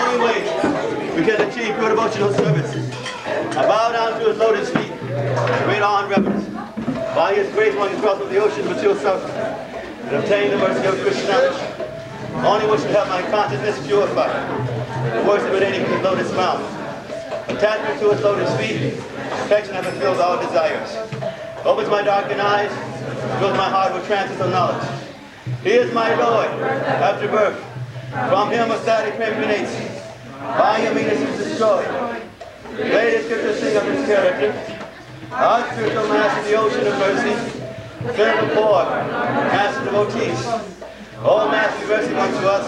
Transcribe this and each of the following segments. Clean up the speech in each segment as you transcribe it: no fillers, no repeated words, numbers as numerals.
only way we can achieve pure devotional service. I bow down to his lotus feet, great awe and reverence. By his grace, one can cross over the ocean of material suffering and obtain the mercy of Christian knowledge. Only what should help my consciousness purify and worship at any lotus mount. Attachment to his lotus feet, affection that fulfills all desires. Opens my darkened eyes, fills my heart with trances of knowledge. He is my Lord after birth. From him a static emanates. By him innocence is destroyed. Great scriptures sing of his character. Our spiritual master, the ocean of mercy, filled with poor, master devotees. Oh, Master, mercy unto us.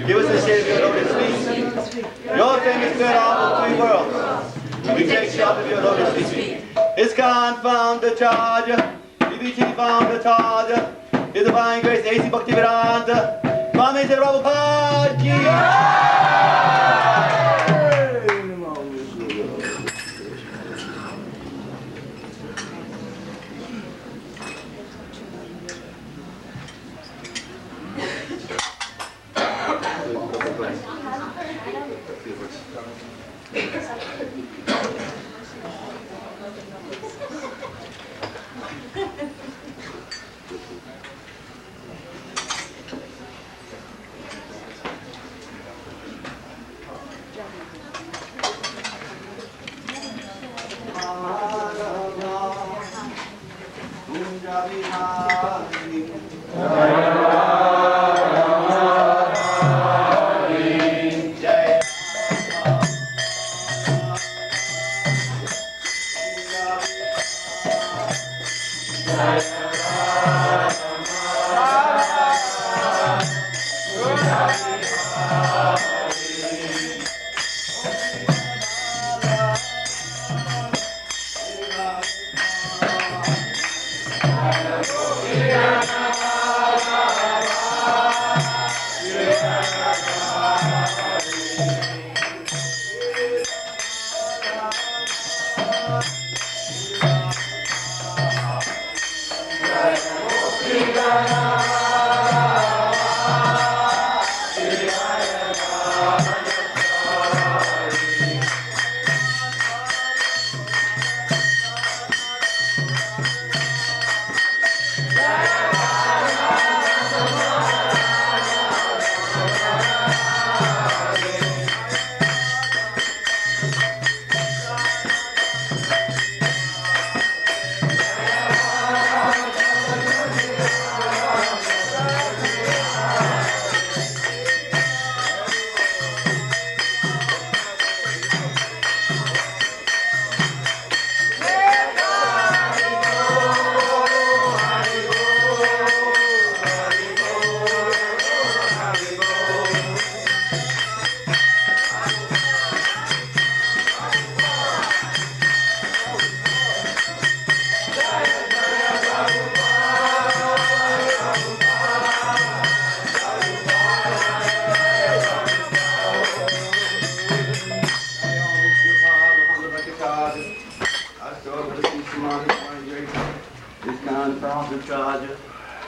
Give us the shade of your lotus feet. Your fame is spread all over 3 worlds. We take shelter of your lotus feet. ISKCON found the charger. BBT found the charger. His divine grace, AC Bhakti Vedanta. Swami Sri Prabhupada.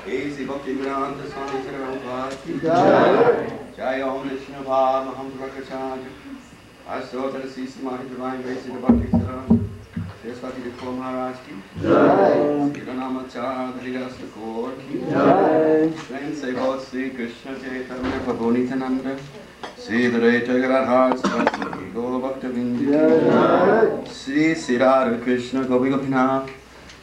AC Bhakti Vedanta Swami Sri Prabhupada. Jai Om Vishnu Bhava Maham Prakacharya. Asota Sismati Divine Grace of Bhakti Sarana. Saraswati Dikho Maharaj ki. Kiranamachar Dharidas Kaur ki. Sven Sevot Sri Krishna Chaitanya Prabhu Nityananda. Sri Dhare Jagaradhar Saraswati Gaur Bhakta Vindi. Sri Siddhar Krishna Gopi Gopinath.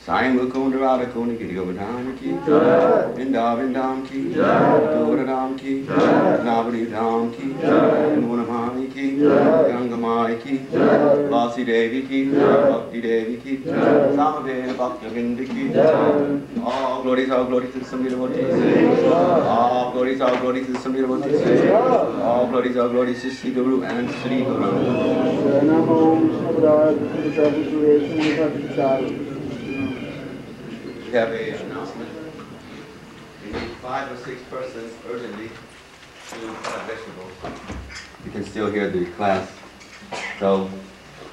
Sai Mukunda Radha Kuni Giri Govardhana ki, Vrindavan Dham ki, Dora Dham ki, Navadi Dham ki, Munamani ki, Gangamai ki, Vasi Devi ki, Bhakti Devi ki, Samavena Bhakta Vinda ki. All glories to Swami devotees. All glories to Swami devotees. All glories to Sri Guru and Sri Guru. We have an announcement. We need 5 or 6 persons urgently to cut vegetables. You can still hear the class. So,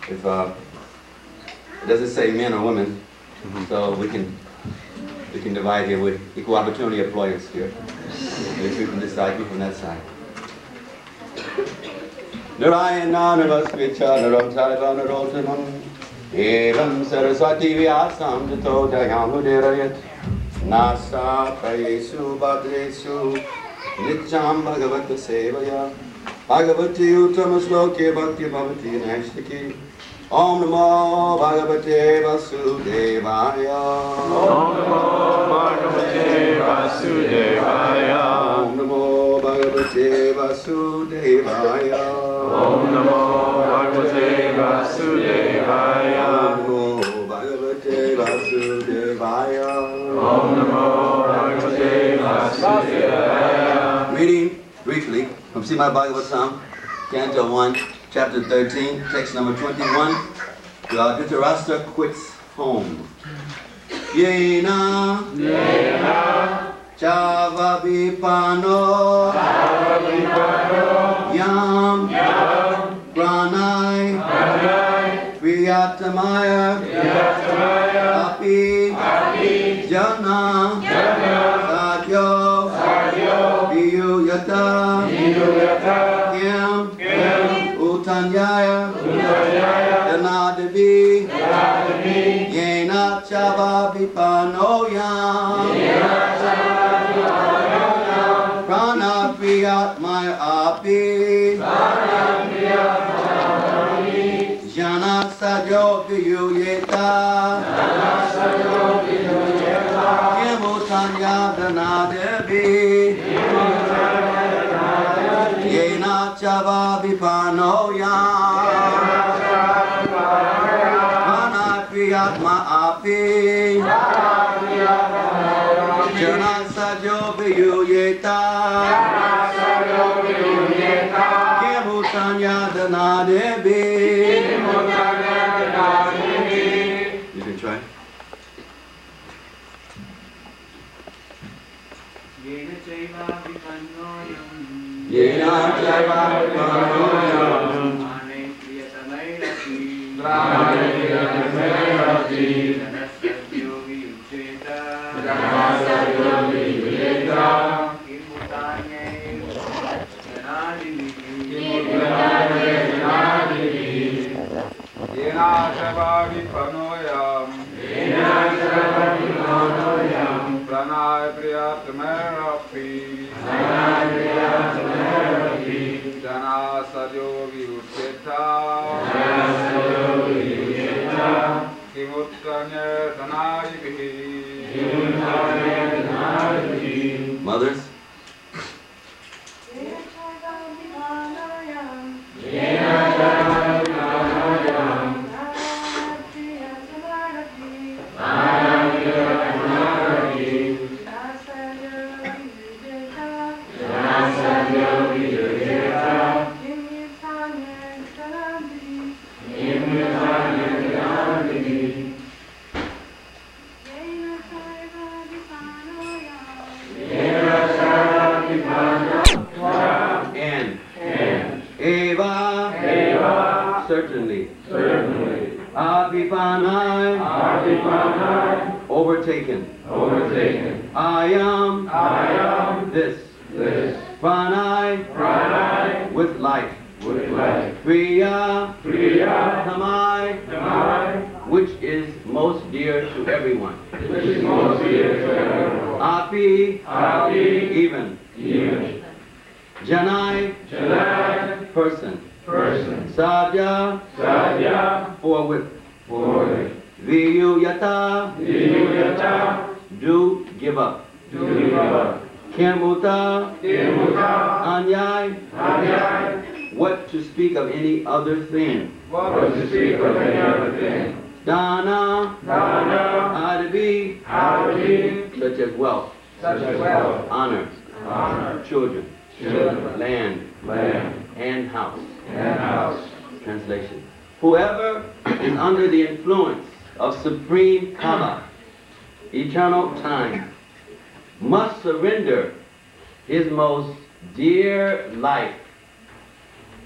if it doesn't say men or women, so we can divide here with equal opportunity employers here. There's people from this side, people from that side. Narayana Namaskritya Naram Sarva Narotamam Evam Saraswati Vyasam Jato Dayamudirayat Nasa Prayesu Bhadresu Nityam Bhagavata Sevaya Bhagavati Uttamasloke Bhakti Bhavati Naishtaki Om Namo Bhagavate Vasudevaya Om Namo Bhagavate Vasudevaya. Om Namo Bhagavate Vasudevaya Om Namo Bhagavate Vasudevaya. Om Namo Bhagavate Vasudevaya. Om Namo Bhagavate Vasudevaya. Reading briefly from Srimad Bhagavatam, Canto 1, Chapter 13, text number 21. Dhritarashtra quits home. Yena Chavabhipano Yam Pranay Priyatamaya Api Jana Sadhyo Viyuyata Kim Utanyaya Danadevi Yena Chavabhipano Yam Prana Priyatmaya Api Jana Sadhyo Viyuyata Kim Utanya Danadevi Yena Chavabhipano Yam Prana Priyatma Api Jana Sadhyo Viyuyeta Kim Utanya Danadevi. You can try. Yena Chavabhipano Yam Pranay Priyatmerapi Jana Sadhyo Viyucheta Kimuttanya Dhanayibhi. Mothers. Certainly. Abhipanai. Overtaken. I am. This. Pranai. With life. Priya. Tamai. Which is most dear to everyone. Api. Even. Janai. Person. Sadhya. Forward. Viyuyata. Do give up. Kimuta. Anyai. What to speak of any other thing. Dana. Adabi. Such as wealth. Honor. Children. Land. And house. Translation. Whoever is under the influence of supreme Kama, eternal time, must surrender his most dear life.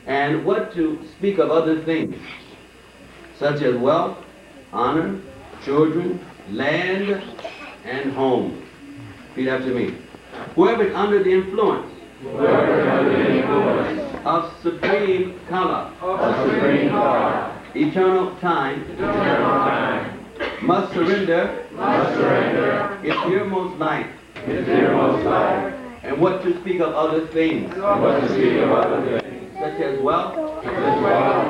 And what to speak of other things, such as wealth, honor, children, land, and home. Repeat after me. Whoever is under the influence of supreme Kala, eternal time, must surrender its dearmost life, and what to speak of other things, such as wealth,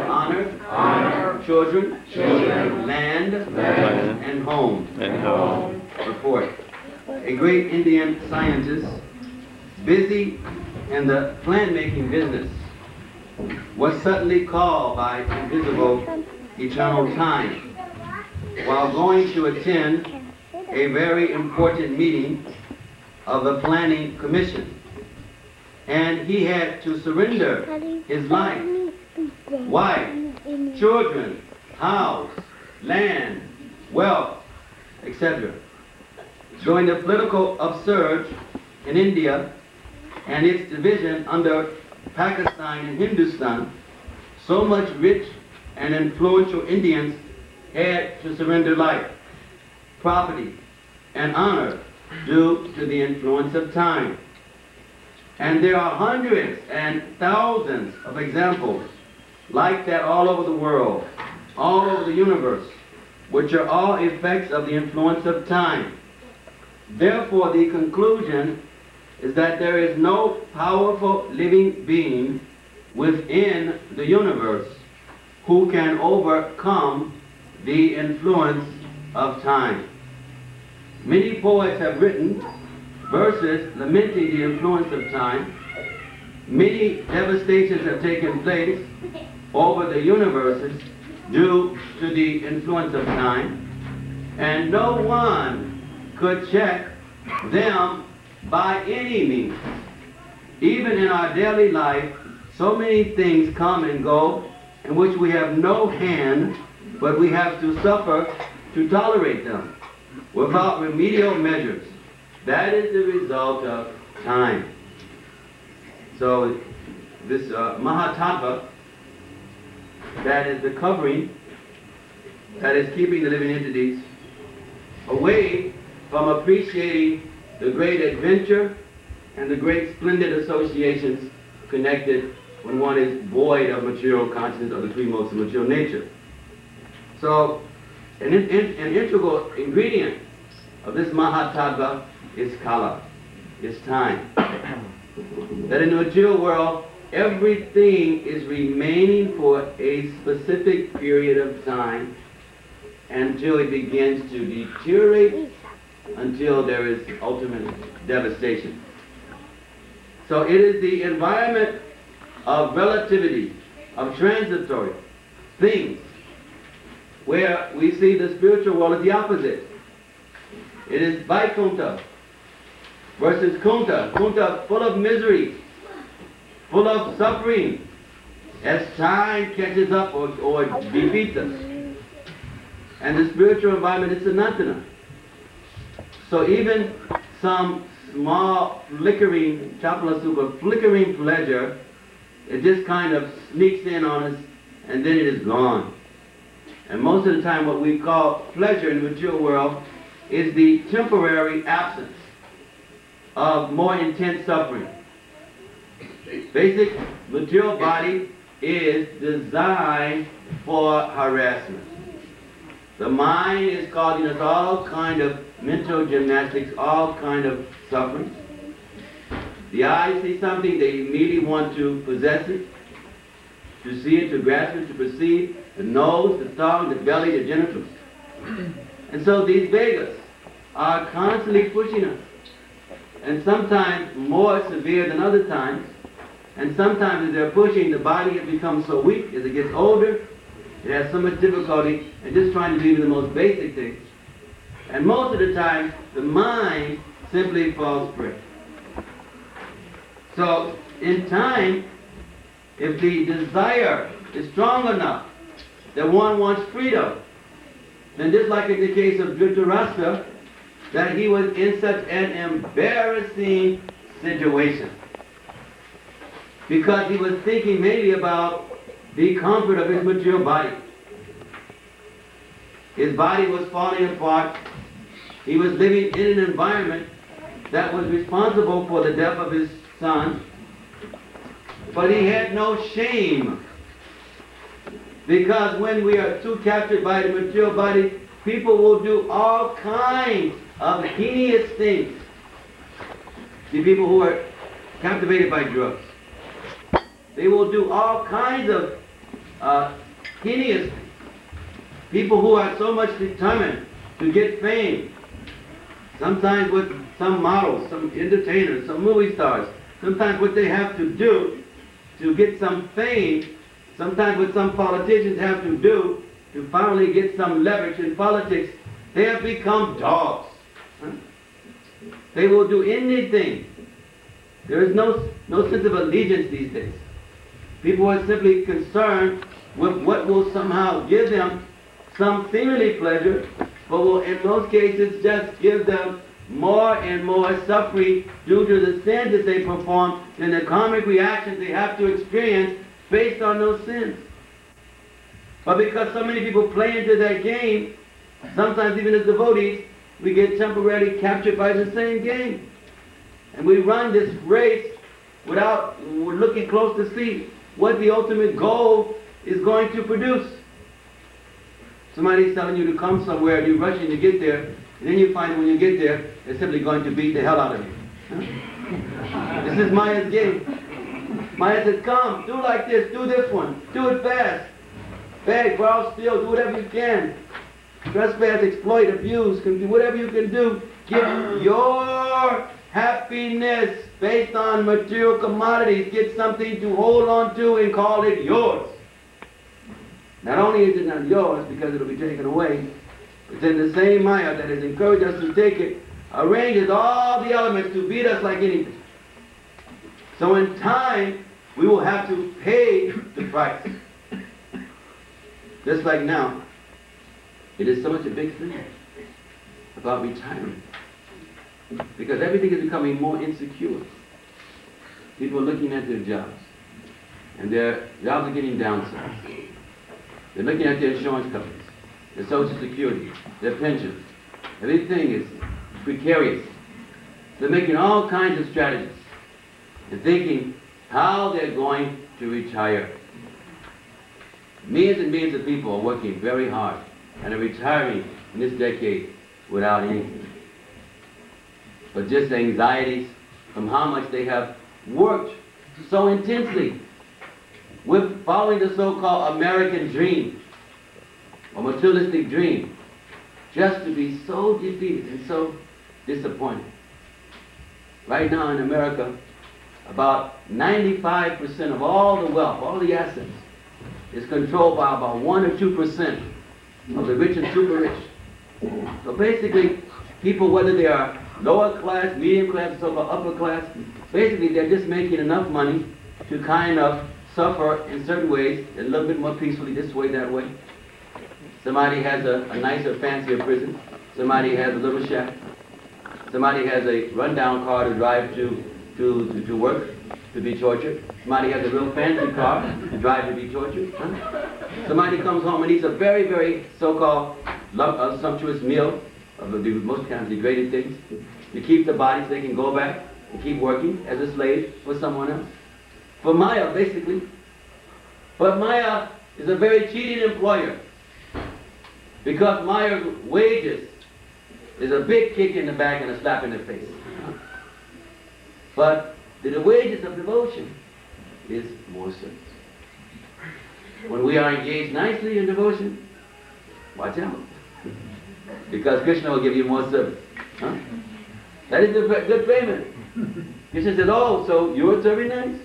honor, children, land, and home. Report. A great Indian scientist, busy in the plan-making business, was suddenly called by invisible eternal time while going to attend a very important meeting of the planning commission. And he had to surrender his life, wife, children, house, land, wealth, etc. During the political upsurge in India and its division under Pakistan and Hindustan, so much rich and influential Indians had to surrender life, property, and honor due to the influence of time. And there are hundreds and thousands of examples like that all over the world, all over the universe, which are all effects of the influence of time. Therefore, the conclusion is that there is no powerful living being within the universe who can overcome the influence of time. Many poets have written verses lamenting the influence of time. Many devastations have taken place over the universes due to the influence of time, and no one could check them by any means. Even in our daily life, so many things come and go in which we have no hand, but we have to suffer to tolerate them without remedial measures. That is the result of time. So this Mahatattva, that is the covering, that is keeping the living entities away from appreciating the great adventure and the great splendid associations connected when one is void of material consciousness or the three modes of material nature. So an integral ingredient of this Mahatattva is Kala, is time. That in the material world, everything is remaining for a specific period of time until it begins to deteriorate, until there is ultimate devastation. So it is the environment of relativity, of transitory things, where we see the spiritual world as the opposite. It is Vaikuntha versus Kunta. Kunta full of misery, full of suffering, as time catches up or defeats us. And the spiritual environment is Sanatana. So even some small flickering, chapalasupa, flickering pleasure, it just kind of sneaks in on us and then it is gone. And most of the time what we call pleasure in the material world is the temporary absence of more intense suffering. Basic material body is designed for harassment. The mind is causing us all kind of mental gymnastics, all kind of suffering. The eye sees something, they immediately want to possess it, to see it, to grasp it, to perceive. The nose, the tongue, the belly, the genitals. And so these Vegas are constantly pushing us. And sometimes more severe than other times. And sometimes as they're pushing, the body has become so weak as it gets older, it has so much difficulty in just trying to do even the most basic things. And most of the time, the mind simply falls prey. So, in time, if the desire is strong enough that one wants freedom, then just like in the case of Dhritarashtra, that he was in such an embarrassing situation. Because he was thinking mainly about the comfort of his material body. His body was falling apart. He was living in an environment that was responsible for the death of his son. But he had no shame. Because when we are too captured by the material body, people will do all kinds of heinous things. The people who are captivated by drugs, they will do all kinds of heinous things. People who are so much determined to get fame, sometimes with some models, some entertainers, some movie stars, sometimes what they have to do to get some fame, sometimes what some politicians have to do to finally get some leverage in politics, they have become dogs. They will do anything. There is no sense of allegiance these days. People are simply concerned with what will somehow give them some seemingly pleasure, but will in most cases just give them more and more suffering due to the sins that they perform and the karmic reactions they have to experience based on those sins. But because so many people play into that game, sometimes even as devotees, we get temporarily captured by the same game. And we run this race without looking close to see what the ultimate goal is going to produce. Somebody's telling you to come somewhere and you're rushing to get there, and then you find when you get there, they're simply going to beat the hell out of you. Huh? This is Maya's game. Maya says, come, do like this, do this one, do it fast. Beg, borrow, steal, do whatever you can. Trespass, exploit, abuse, whatever you can do. Get your happiness based on material commodities. Get something to hold on to and call it yours. Not only is it not yours because it will be taken away, it's in the same Maya that has encouraged us to take it, arranges all the elements to beat us like anything. So in time, we will have to pay the price. Just like now, it is so much a big thing about retirement. Because everything is becoming more insecure. People are looking at their jobs, and their jobs are getting downsized. They're looking at their insurance companies, their social security, their pensions. Everything is precarious. They're making all kinds of strategies and thinking how they're going to retire. Millions and millions of people are working very hard and are retiring in this decade without anything but just anxieties from how much they have worked so intensely with following the so-called American dream or materialistic dream, just to be so defeated and so disappointed. Right now in America, about 95% of all the wealth, all the assets, is controlled by about 1 or 2% of the rich and super rich. So basically, people, whether they are lower class, medium class, so-called upper class, basically they're just making enough money to kind of suffer in certain ways, a little bit more peacefully, this way, that way. Somebody has a nicer, fancier prison. Somebody has a little shack. Somebody has a rundown car to drive to work, to be tortured. Somebody has a real fancy car to drive to be tortured. Huh? Somebody comes home and eats a very, very so-called sumptuous meal of the most kind of degraded things to keep the body so they can go back and keep working as a slave for someone else. For Maya, basically. But Maya is a very cheating employer because Maya's wages is a big kick in the back and a slap in the face. But the wages of devotion is more service. When we are engaged nicely in devotion, watch out. Because Krishna will give you more service. Huh? That is a good payment. Krishna says, oh, so you're serving nice?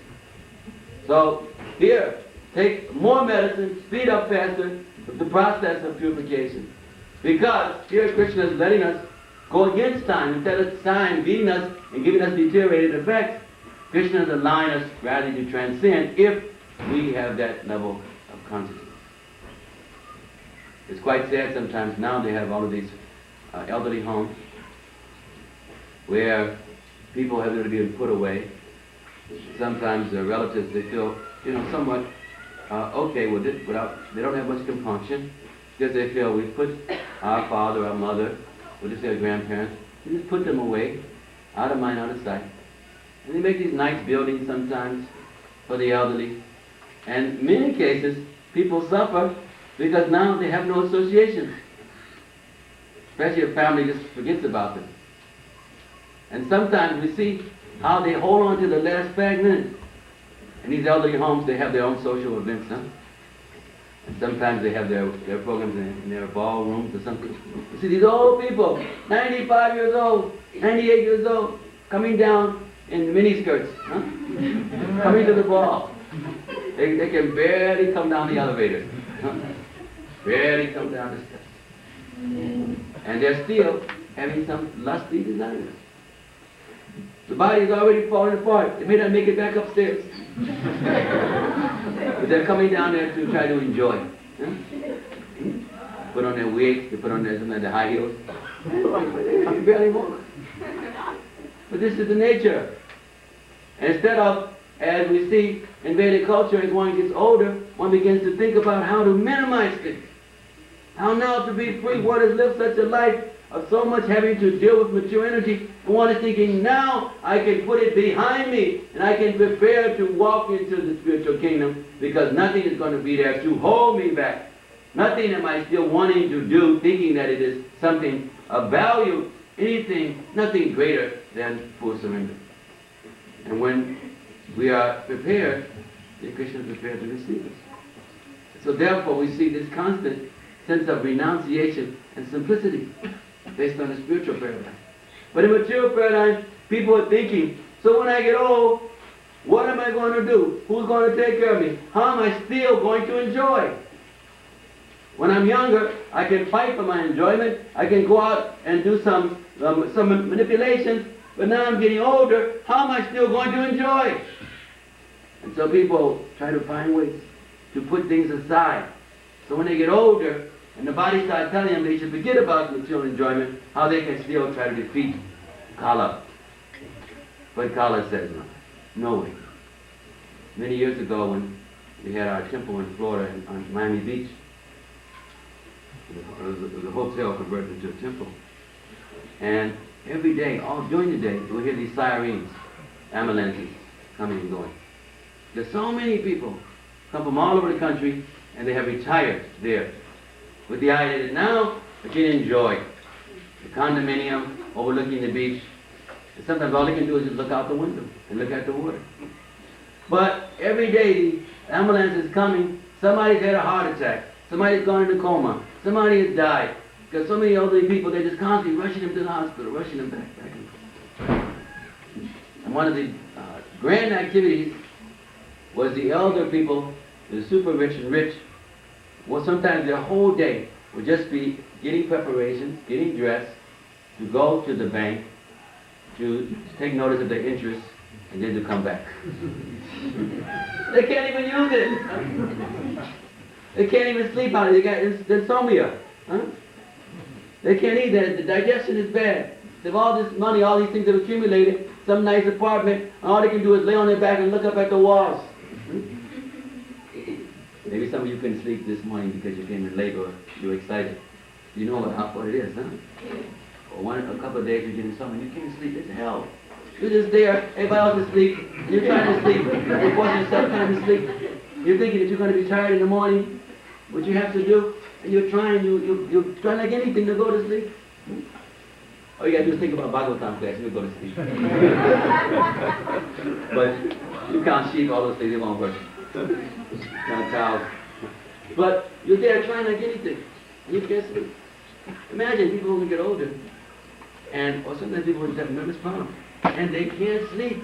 So here, take more medicine, speed up faster the process of purification. Because here Krishna is letting us go against time. Instead of time beating us and giving us deteriorated effects, Krishna is allowing us gradually to transcend if we have that level of consciousness. It's quite sad sometimes. Now they have all of these elderly homes where people have to be put away. Sometimes their relatives, they feel, somewhat okay with it, they don't have much compunction because they feel we put our father, our mother, we'll just say our grandparents, we just put them away, out of mind, out of sight. And they make these nice buildings sometimes, for the elderly. And in many cases, people suffer because now they have no association. Especially if family just forgets about them. And sometimes we see how they hold on to the last 5 minutes. In these elderly homes, they have their own social events, huh? And sometimes they have their programs in their ballrooms or something. You see these old people, 95 years old, 98 years old, coming down in miniskirts, huh? Coming to the ball. They can barely come down the elevator. Huh? Barely come down the steps. And they're still having some lusty desires. The body is already falling apart. They may not make it back upstairs. But they're coming down there to try to enjoy. Huh? Put on their wigs, they put on their high heels. They can barely walk. But this is the nature. And instead of, as we see in Vedic culture, as one gets older, one begins to think about how to minimize things. How now to be free, one has lived such a life of so much having to deal with mature energy, and one is thinking, now I can put it behind me, and I can prepare to walk into the spiritual kingdom, because nothing is going to be there to hold me back. Nothing am I still wanting to do, thinking that it is something of value, anything, nothing greater than full surrender. And when we are prepared, then Krishna is prepared to receive us. So therefore we see this constant sense of renunciation and simplicity based on the spiritual paradigm. But in mature paradigm, people are thinking, so when I get old, what am I going to do? Who's going to take care of me? How am I still going to enjoy? When I'm younger, I can fight for my enjoyment. I can go out and do some manipulations. But now I'm getting older. How am I still going to enjoy? And so people try to find ways to put things aside. So when they get older, and the body starts telling them they should forget about material enjoyment, how they can still try to defeat Kala. But Kala says no. No way. Many years ago when we had our temple in Florida on Miami Beach, it was a hotel converted into a temple. And every day, all during the day, you'll hear these sirens, ambulances coming and going. There's so many people come from all over the country, and they have retired there with the idea that now they can enjoy the condominium overlooking the beach. And sometimes all they can do is just look out the window and look at the water. But every day the ambulance is coming, somebody's had a heart attack, somebody's gone into coma, somebody has died. Because so many elderly people, they're just constantly rushing them to the hospital, rushing them back and forth. And one of the grand activities was the elder people, the super rich and rich, well, sometimes their whole day would just be getting preparations, getting dressed, to go to the bank, to take notice of their interests, and then to come back. They can't even use it. They can't even sleep on it. They got insomnia. Huh? They can't eat. The digestion is bad. They have all this money, all these things have accumulated, some nice apartment, and all they can do is lay on their back and look up at the walls. Maybe some of you couldn't sleep this morning because you came in labor. You're excited. You know what it is, huh? Or a couple of days you're getting something, you can't sleep. It's hell. You're just there, everybody else is asleep, you're trying to sleep, you're forcing yourself trying to sleep. You're thinking that you're going to be tired in the morning, what you have to do, and you're trying like anything to go to sleep. All you got to do is think about Bhagavatam class, you'll go to sleep. But you count sheep, all those things, it won't work. Count cows. But you're there trying like anything, and you can't sleep. Imagine people who get older, or sometimes people who have nervous problems, and they can't sleep.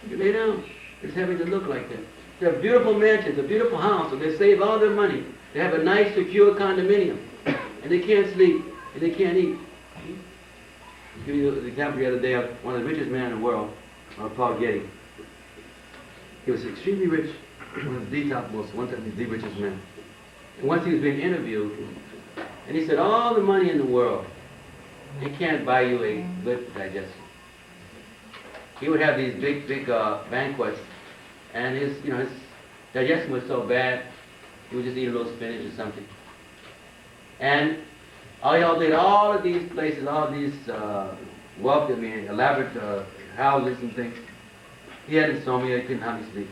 You lay down, it's having to look like that. They have beautiful mansions, a beautiful house, and they save all their money. They have a nice, secure condominium, and they can't sleep, and they can't eat. I'll give you an example the other day of one of the richest men in the world, Paul Getty. He was extremely rich, one of the top most, one of the richest men. And once he was being interviewed, and he said, all the money in the world, it can't buy you a good digestion. He would have these big banquets, and his digestion was so bad, he would just eat a little spinach or something. And all did all of these places, all of these wealthy, elaborate houses and things. He had insomnia, he couldn't hardly sleep.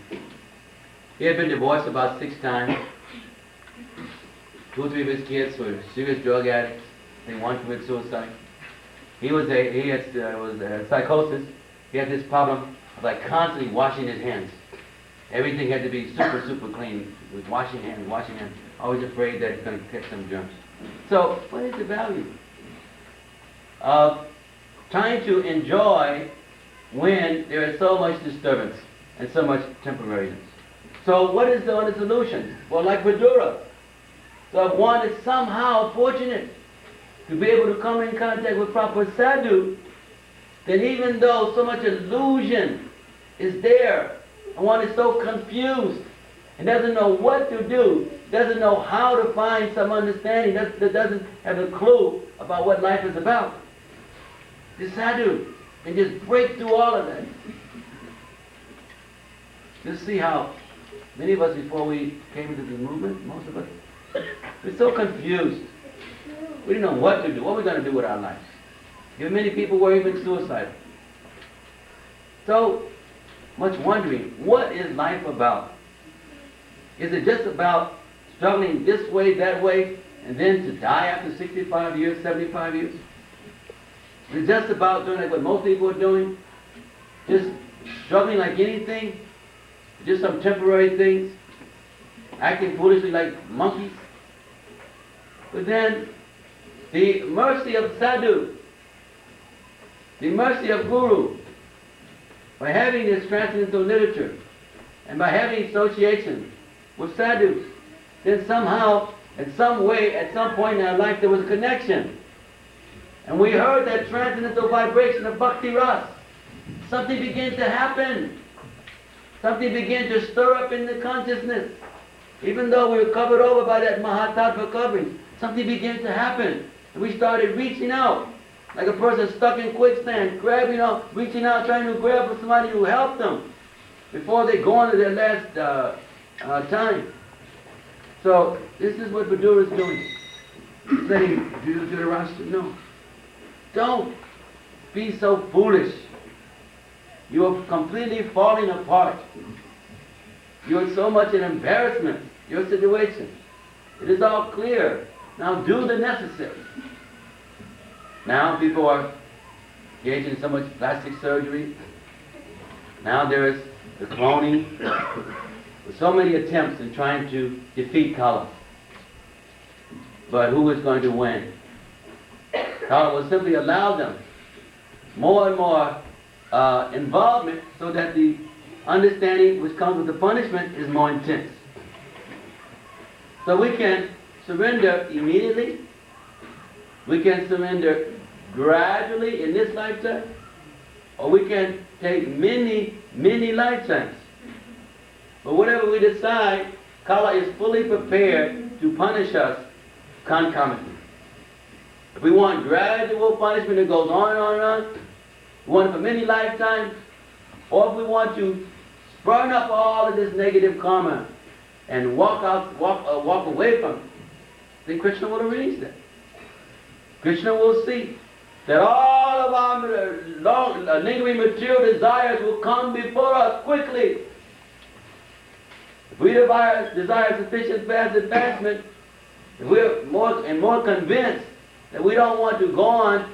He had been divorced about 6 times. 2 or 3 of his kids were serious drug addicts. They one committed suicide. He had psychosis. He had this problem of like constantly washing his hands. Everything had to be super, super clean. With washing hands, always afraid that it's going to catch some germs. So, what is the value of trying to enjoy when there is so much disturbance and so much temporariness? So, what is the solution? Well, like Vidura. So, if one is somehow fortunate to be able to come in contact with proper sadhu, then even though so much illusion is there, and one is so confused and doesn't know what to do, doesn't know how to find some understanding, doesn't have a clue about what life is about, the sadhu can just break through all of that. Just see how many of us, before we came into the movement, most of us, we're so confused. We didn't know what to do. What are we going to do with our lives? Many people were even suicidal. So much wondering, what is life about? Is it just about struggling this way, that way, and then to die after 65 years, 75 years? Is it just about doing like what most people are doing? Just struggling like anything? Just some temporary things? Acting foolishly like monkeys? But then, the mercy of sadhu, the mercy of guru, by having this transcendental literature, and by having association with sadhus, then somehow, in some way, at some point in our life, there was a connection. And we heard that transcendental vibration of Bhakti Ras. Something began to happen. Something began to stir up in the consciousness. Even though we were covered over by that Mahatattva covering, something began to happen. And we started reaching out, like a person stuck in quicksand, reaching out, trying to grab for somebody who helped them before they go on to their last time. So this is what Vidura is doing. He's letting Dhritarashtra know. Don't be so foolish. You are completely falling apart. You are so much an embarrassment, your situation. It is all clear. Now do the necessary. Now people are engaged in so much plastic surgery. Now there is the cloning. With so many attempts in trying to defeat Kala. But who is going to win? Kala will simply allow them more and more involvement so that the understanding which comes with the punishment is more intense. So we can surrender immediately. We can surrender gradually in this lifetime. Or we can take many, many lifetimes. But whatever we decide, Kala is fully prepared to punish us concomitantly. If we want gradual punishment that goes on and on and on, we want it for many lifetimes, or if we want to burn up all of this negative karma and walk away from it, then Krishna will arrange that. Krishna will see that all of our lingering material desires will come before us quickly. If we desire sufficient fast advancement, if we're more and more convinced that we don't want to go on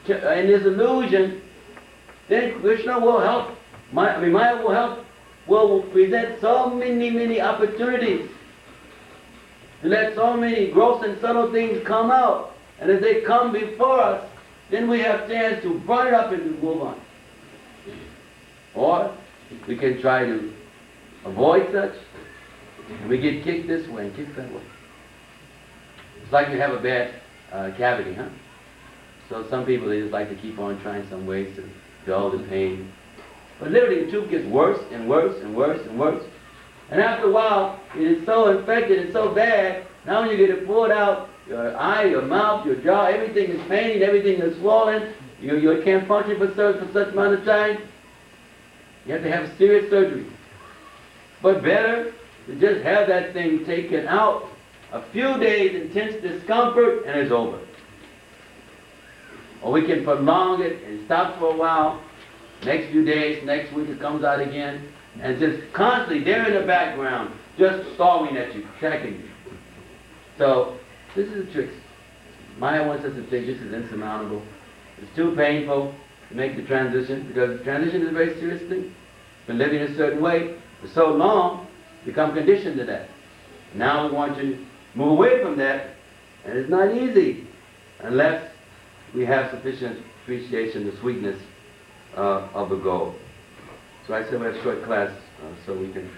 in this illusion, then Krishna will help, Maya will present so many, many opportunities to let so many gross and subtle things come out. And as they come before us, then we have chance to burn it up and to move on. Or we can try to avoid such, and we get kicked this way and kicked that way. It's like you have a bad cavity, huh? So some people, they just like to keep on trying some ways to dull the pain. But literally the tube gets worse and worse and worse and worse. And after a while, it is so infected and so bad, now when you get it pulled out, your eye, your mouth, your jaw, everything is paining, everything is swollen, you can't function for such amount of time. You have to have serious surgery. But better to just have that thing taken out, a few days intense discomfort, and it's over. Or we can prolong it and stop for a while, Next few days, next week it comes out again, and just constantly, they're in the background, just stalking at you, tracking you. So, this is the tricks. Maya wants us to think this is insurmountable. It's too painful to make the transition, because the transition is a very serious thing. Been living a certain way for so long, become conditioned to that. Now we want to move away from that, and it's not easy unless we have sufficient appreciation, the sweetness of the goal. So I said we have a short class, so we can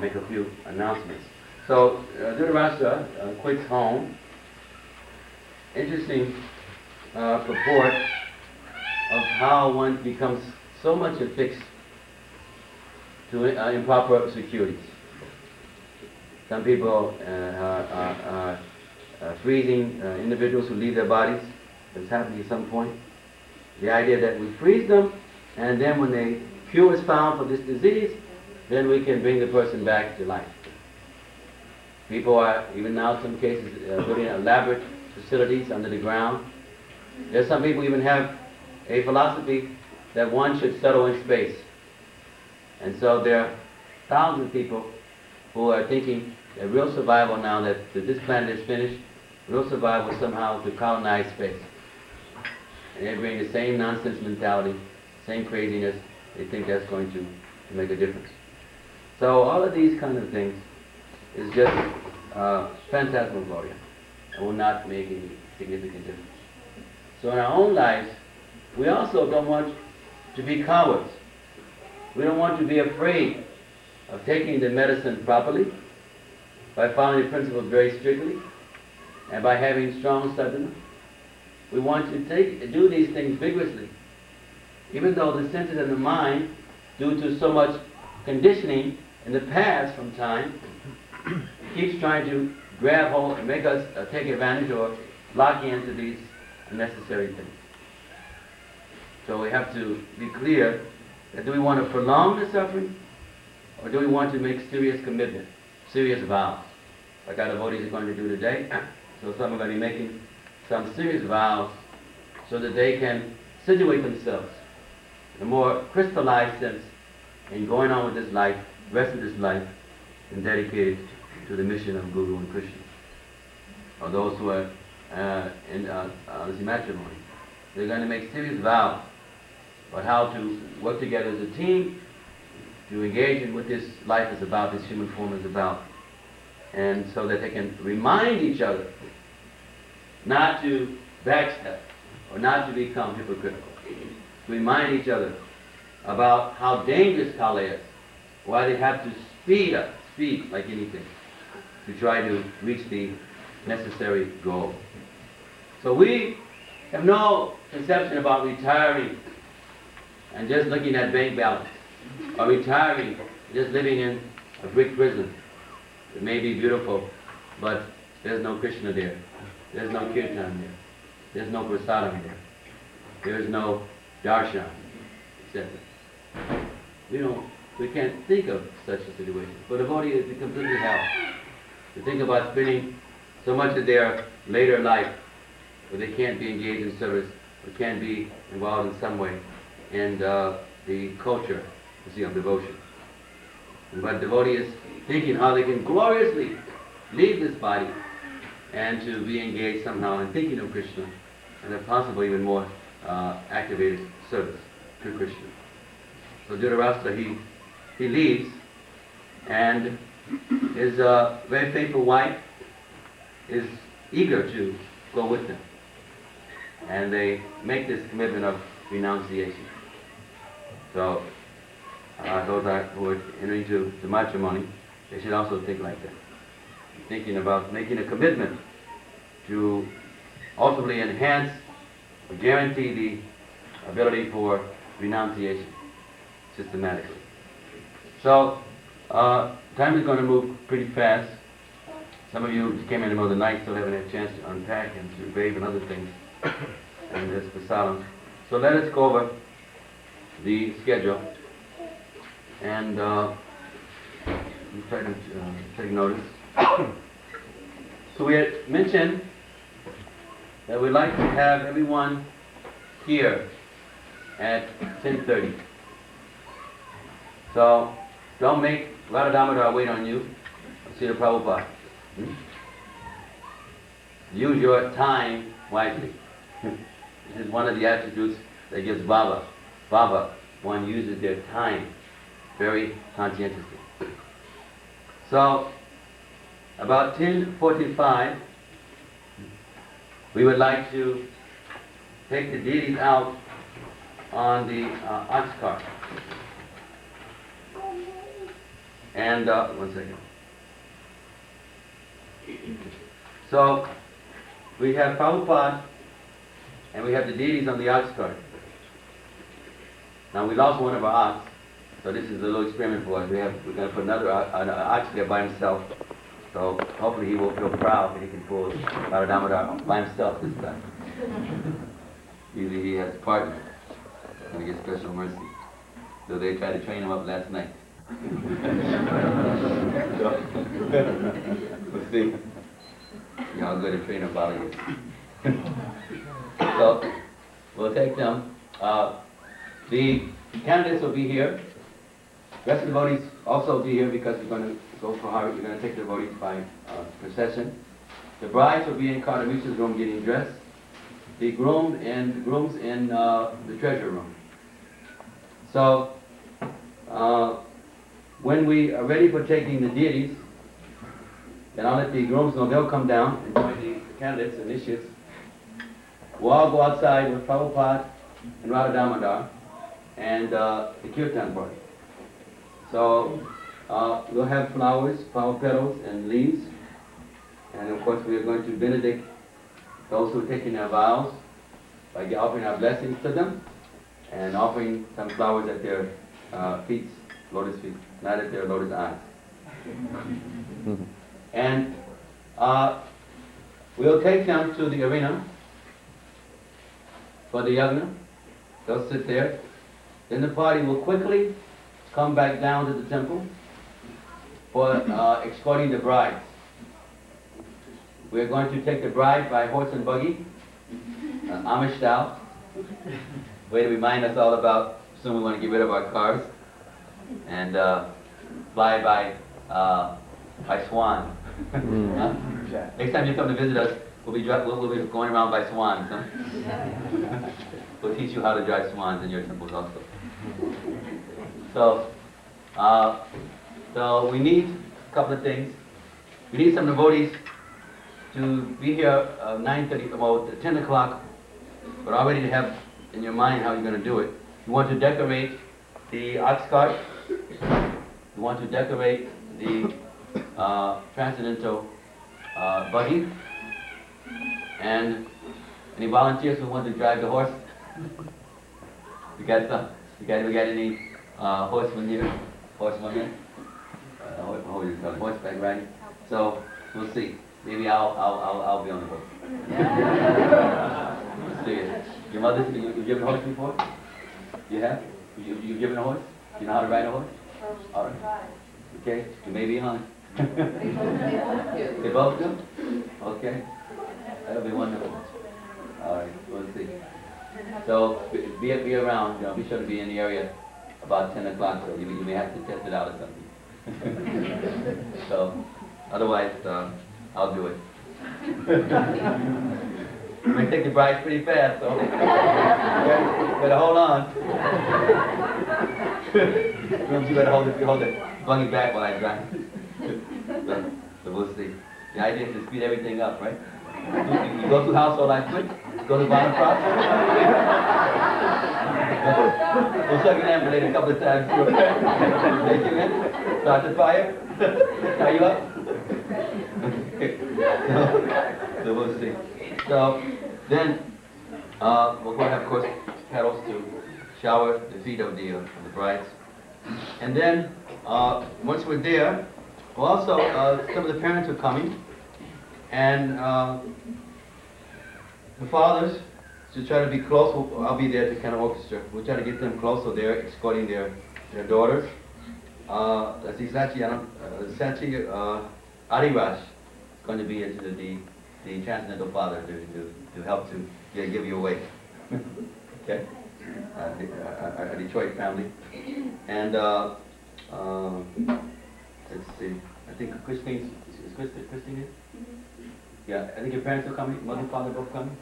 make a few announcements. So Dhritarashtra quits home. Interesting purport of how one becomes so much affixed to improper securities. Some people are freezing individuals who leave their bodies. It's happening at some point. The idea that we freeze them, and then when the cure is found for this disease, then we can bring the person back to life. People are, even now in some cases, building elaborate facilities under the ground. There's some people even have a philosophy that one should settle in space. And so there are thousands of people who are thinking that real survival now that this planet is finished, real survival is somehow to colonize space. And they bring the same nonsense mentality, same craziness. They think that's going to make a difference. So all of these kind of things is just phantasmagoria and will not make any significant difference. So in our own lives, we also don't want to be cowards. We don't want to be afraid of taking the medicine properly, by following the principles very strictly, and by having strong sadhana. We want to do these things vigorously, even though the senses and the mind, due to so much conditioning in the past from time, keeps trying to grab hold and make us take advantage or lock into these unnecessary things. So we have to be clear that do we want to prolong the suffering, or do we want to make serious commitment, serious vows, like our devotees are going to do today? So some are going to be making some serious vows so that they can situate themselves in a more crystallized sense in going on with this life, rest of this life, and dedicated to the mission of Guru and Krishna. Or those who are in this matrimony, they're going to make serious vows about how to work together as a team, to engage in what this life is about, this human form is about, and so that they can remind each other not to backstep or not to become hypocritical. To remind each other about how dangerous Kala is, why they have to speed like anything, to try to reach the necessary goal. So we have no conception about retiring and just looking at bank balance, or retiring, just living in a brick prison. It may be beautiful, but there's no Krishna there. There's no Kirtan there. There's no prasadam there. There's no darshan, etc. We can't think of such a situation. For the devotee, it's completely hell. To think about spending so much of their later life where they can't be engaged in service, or can't be involved in some way in the culture of devotion. But devotee is thinking how they can gloriously leave this body and to be engaged somehow in thinking of Krishna, and if possible even more activated service to Krishna. So Dhritarashtra, he leaves, and his very faithful wife is eager to go with him. And they make this commitment of renunciation. So those who are entering into the matrimony, they should also think like that. Thinking about making a commitment to ultimately enhance or guarantee the ability for renunciation systematically. So time is going to move pretty fast. Some of you came in the middle of the night, still haven't had a chance to unpack and to bathe and other things and this prasadam. So let us go over the schedule and try to take notice. So we had mentioned that we'd like to have everyone here at 10:30. So don't make Radha Damodar wait on you. See the Prabhupada. Use your time wisely. This is one of the attributes that gives Baba. Baba, one uses their time very conscientiously. So, about 10:45, we would like to take the deities out on the ox cart. And, one second. So, we have Prabhupada and we have the deities on the ox cart. Now we lost one of our ox, so this is a little experiment for us. We're going to put another ox there by himself. So hopefully he will feel proud that he can pull Radha Damodar by himself this time. Usually he has a partner. He's going to get special mercy. So they tried to train him up last night. We'll see. Y'all good at training Baba is. So we'll take them. The candidates will be here. The rest of the devotees also will be here because we're going to go for Hari. We're going to take the devotees by procession. The brides will be in Kardamisha's room getting dressed. The grooms in the treasure room. So when we are ready for taking the deities, then I'll let the grooms know they'll come down and join the candidates, initiates. We'll all go outside with Prabhupada and Radha Damodar and the Kirtan party. So we'll have flowers, flower petals, and leaves. And of course we are going to benedict those who are taking their vows by offering our blessings to them and offering some flowers at their feet, lotus feet, not at their lotus eyes. And we'll take them to the arena for the yagna. They'll sit there. Then the party will quickly come back down to the temple for escorting the bride. We're going to take the bride by horse and buggy, Amish style. Way to remind us all about soon we want to get rid of our cars and fly by swan. Huh? Next time you come to visit us, we'll be going around by swans. Huh? We'll teach you how to drive swans in your temples also. So we need a couple of things. We need some devotees to be here 9:30, about 10 o'clock, but already to have in your mind how you're going to do it. You want to decorate the ox cart. You want to decorate the transcendental buggy. And any volunteers who want to drive the horse? We got some. We got any horsemen here? Horsewomen? What do you call it? Horseback riding. So we'll see. Maybe I'll be on the horse. Let's see. Your mother, you've driven a horse before? You have? You've driven a horse? You know how to ride a horse? All right. Okay. You may be on. They both do? Okay. That'll be wonderful. All right. We'll see. So be around. Be sure to be in the area about 10 o'clock. So you may have to test it out or something. So otherwise, I'll do it. You may take the bride pretty fast, so better hold on. You better hold it buggy back while I drive. So we'll see. The idea is to speed everything up, right? You go through household life quick, go to bottom cross. We'll check an ambulance a couple of times. Take you in, start the fire, tie you up. So we'll see. So then we're going to have, of course, petals to shower the feet of the brides. And then once we're there, well, also some of the parents are coming, and the fathers to try to be close. I'll be there to kind of orchestra. We'll try to get them close so they're escorting their daughters. That's Sachi Ariraj is going to be into the transcendental father to help to give you away. Okay, a Detroit family, and Let's see. I think Christine, is Christine here? Yeah, I think your parents are coming, mother and father both coming?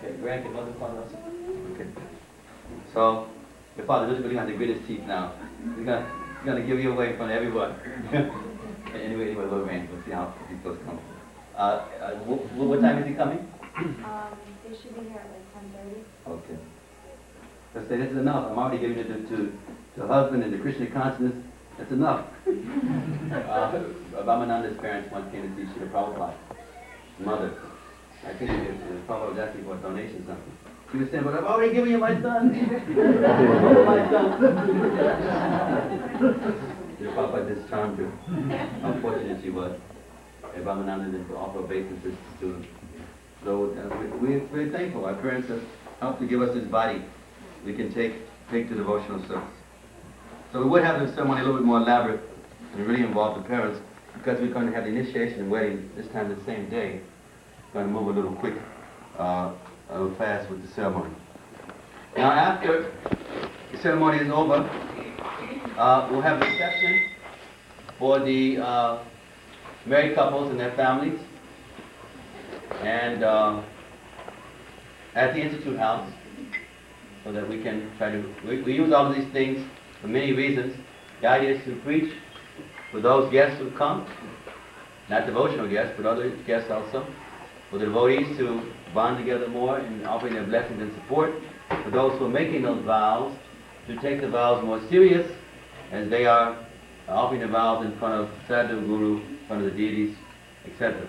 Okay, Greg and mother and father also? Okay. So, your father doesn't really have to grit his teeth now. He's gonna give you away in front of everyone. anyway, little man, we'll see how he feels comfortable. What time is he coming? They should be here at like 10:30. Okay. Let's say this is enough. I'm already giving it to husband and the Krishna consciousness. That's enough. Ramananda's parents once came to see Srila Prabhupada, mother. I think it was Prabhupada was asking for a donation or something. She was saying, but I've already given you my son. My son. Srila Prabhupada just charmed her. How fortunate she was. And Ramananda didn't offer obeisances to him. So we're very thankful. Our parents have helped to give us this body we can take to devotional service. So we would have the ceremony a little bit more elaborate and really involve the parents because we're going to have the initiation and wedding this time the same day. We're going to move a little quick, a little fast with the ceremony. Now after the ceremony is over, we'll have a reception for the married couples and their families. And at the Institute House, so that we can try to, we use all of these things for many reasons. The idea is to preach for those guests who come, not devotional guests, but other guests also, for the devotees to bond together more and offering their blessings and support, for those who are making those vows, to take the vows more serious as they are offering the vows in front of Sadhu, Guru, in front of the deities, etc.,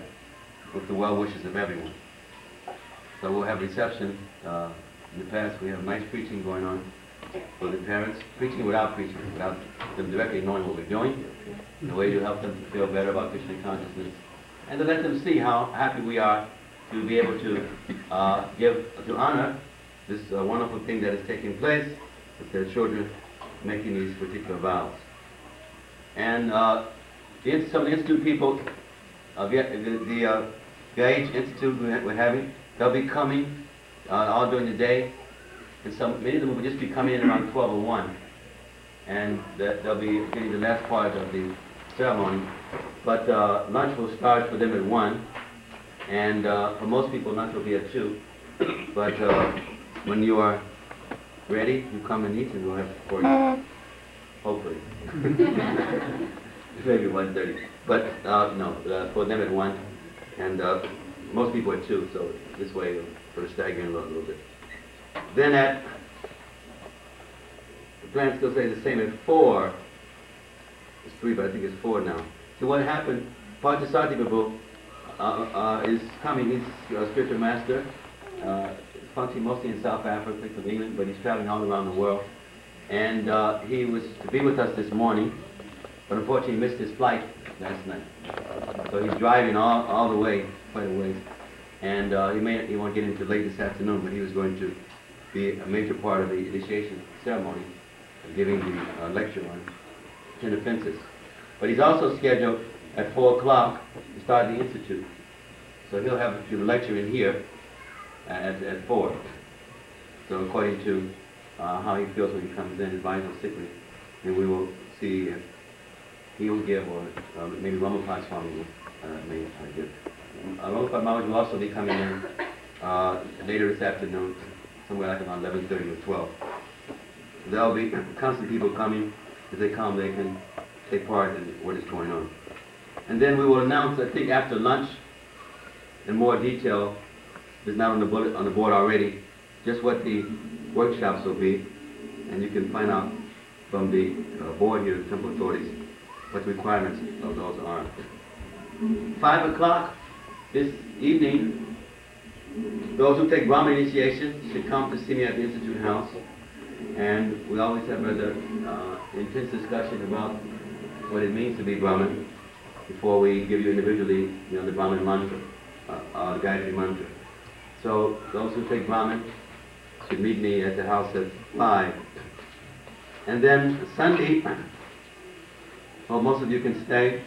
with the well wishes of everyone. So we'll have reception. In the past we have nice preaching going on for the parents, preaching without them directly knowing what we're doing, in a way to help them to feel better about Krishna consciousness, and to let them see how happy we are to be able to to honor this wonderful thing that is taking place with their children making these particular vows. And some of the Institute people, the VIH Institute we're having, they'll be coming all during the day, and many of them will just be coming in around 12 or 1, and they'll be getting the last part of the ceremony. But lunch will start for them at 1, and for most people lunch will be at 2. But when you are ready, you come and eat, and we'll have it for you. Hopefully. Maybe 1:30. But no, for them at 1, and most people at 2, so this way it'll sort of stagger in a little bit. Then the plan still says the same at 4. It's 3, but I think it's 4 now. So what happened, Parthasarthi Prabhu is coming. He's a spiritual master, functioning mostly in South Africa, from England, but he's traveling all around the world. And he was to be with us this morning, but unfortunately missed his flight last night. So he's driving all the way, quite a ways. And he won't get into late this afternoon, but he was going to be a major part of the initiation ceremony, giving the lecture on 10 offenses. But he's also scheduled at 4 o'clock to start the Institute. So he'll have the lecture in here at 4. So according to how he feels when he comes in, his body's on sick leave, and we will see if he will give, or maybe Ramapad Swami may give. Ramapad Maharaj will also be coming in later this afternoon, somewhere like around 11:30 or 12. There'll be constant people coming. As they come, they can take part in what is going on. And then we will announce, I think after lunch, in more detail, it's not on the board already, just what the workshops will be, and you can find out from the board here, the temple authorities, what the requirements of those are. 5 o'clock this evening, those who take Brahma initiation should come to see me at the Institute House, and we always have rather intense discussion about what it means to be Brahmin before we give you individually, the Brahmin mantra, the Gayatri mantra. So those who take Brahmin should meet me at the house at 5. And then Sunday, well, most of you can stay.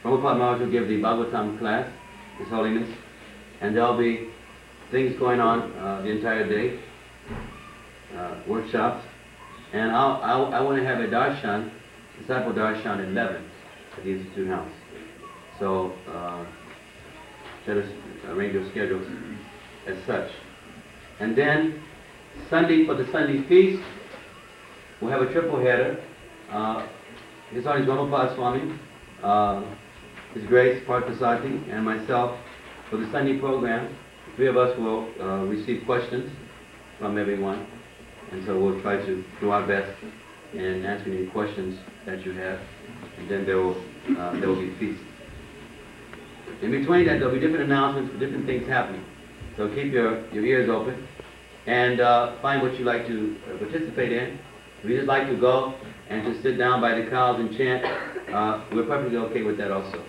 Prabhupada Maharaj will give the Bhagavatam class, His Holiness, and there'll be things going on the entire day, workshops. And I want to have a darshan disciple darshan at 11 at the Institute House. So let us arrange your schedules as such. And then Sunday, for the Sunday feast, we'll have a triple header. His Holiness Gopal Swami, His Grace Parthasati, and myself for the Sunday program. The three of us will receive questions from everyone, and so we'll try to do our best in answering any questions that you have, and then there will be feast. In between that, there'll be different announcements, different things happening. So keep your ears open and find what you like to participate in. If you just like to go and just sit down by the cows and chant, we're perfectly okay with that also,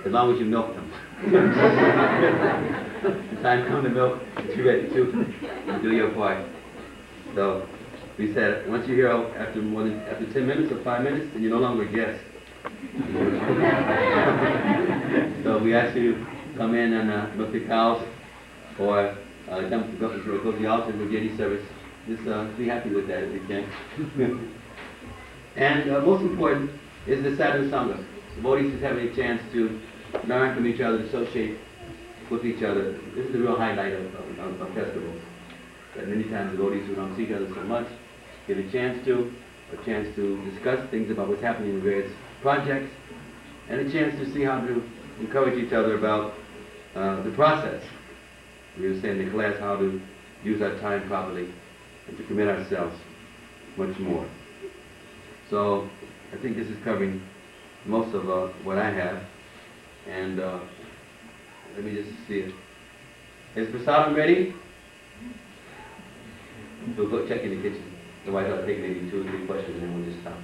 as long as you milk them. The time comes to milk, you're ready to do your part. So we said, once you're here after 10 minutes or 5 minutes, then you're no longer a guest. So we ask you to come in and milk the cows, or go to the altar and do deity service. Just be happy with that if you can. And most important is the sadhu sangha. Devotees is having a chance to learn from each other, associate with each other. This is the real highlight of festivals. That many times devotees who don't see each other so much get a chance to discuss things about what's happening in various projects, and a chance to see how to encourage each other about the process. We were saying in the class how to use our time properly and to commit ourselves much more. So I think this is covering most of what I have. And let me just see it. Is prasadam ready? We'll go check in the kitchen. Otherwise I'll take maybe 2 or 3 questions and then we'll just stop.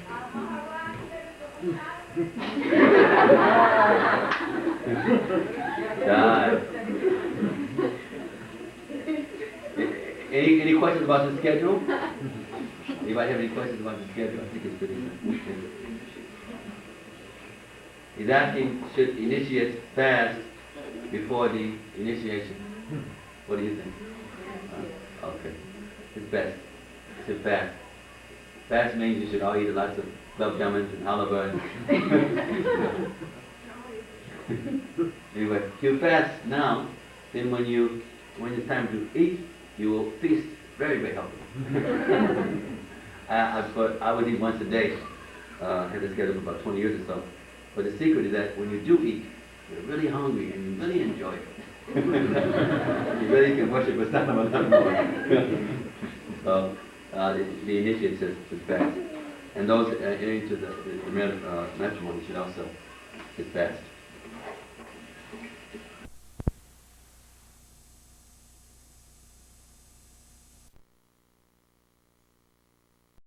Any questions about the schedule? Anybody have any questions about the schedule? I think it's pretty simple. He's asking, should initiates fast before the initiation? What do you think? Okay. It's best. It's fast. Fast means you should all eat lots of love jamuns and halaba. Anyway, if you fast now, then when it's time to eat, you will feast very, very healthy. I would eat once a day. I had this schedule for about 20 years or so. But the secret is that when you do eat, you're really hungry and you really enjoy it. You really can worship with some a lot more. So the initiate says fast. And those entering into the matrimony should also sit fast.